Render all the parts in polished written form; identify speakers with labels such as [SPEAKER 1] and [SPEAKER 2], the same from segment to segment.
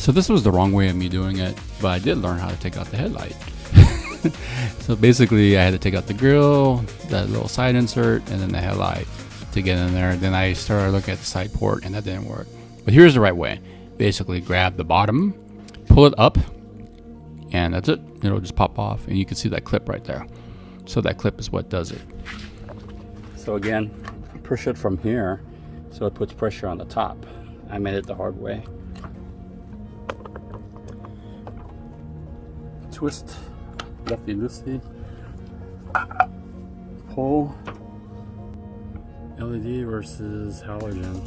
[SPEAKER 1] So this was the wrong way of me doing it, but I did learn how to take out the headlight. So basically I had to take out the grill, that little side insert, and then the headlight to get in there. Then I started looking at the side port, and that didn't work. But here's the right way. Basically grab the bottom, pull it up, and that's it. It'll just pop off, and you can see that clip right there. So that clip is what does it. So again, push it from here so it puts pressure on the top. I made it the hard way. Twist lefty loosey, pull. LED versus halogen,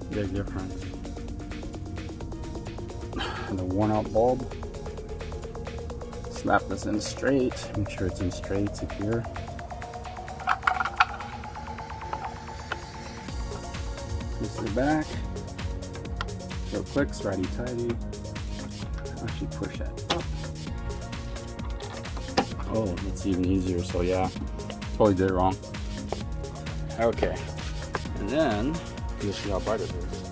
[SPEAKER 1] big difference. And a worn out bulb. Snap this in straight, make sure it's in straight, secure. Twist it back, so it clicks, righty tighty. Actually push that up. Oh, that's even easier, so yeah, totally did it wrong. Okay, and then you'll see how bright it is.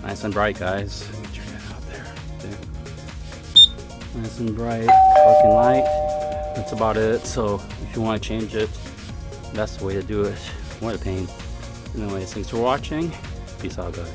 [SPEAKER 1] Nice and bright, guys. Let me turn that out there. Nice and bright, parking light. That's about it. So if you want to change it, that's the way to do it. What a pain. Anyways, thanks for watching. Peace out, guys.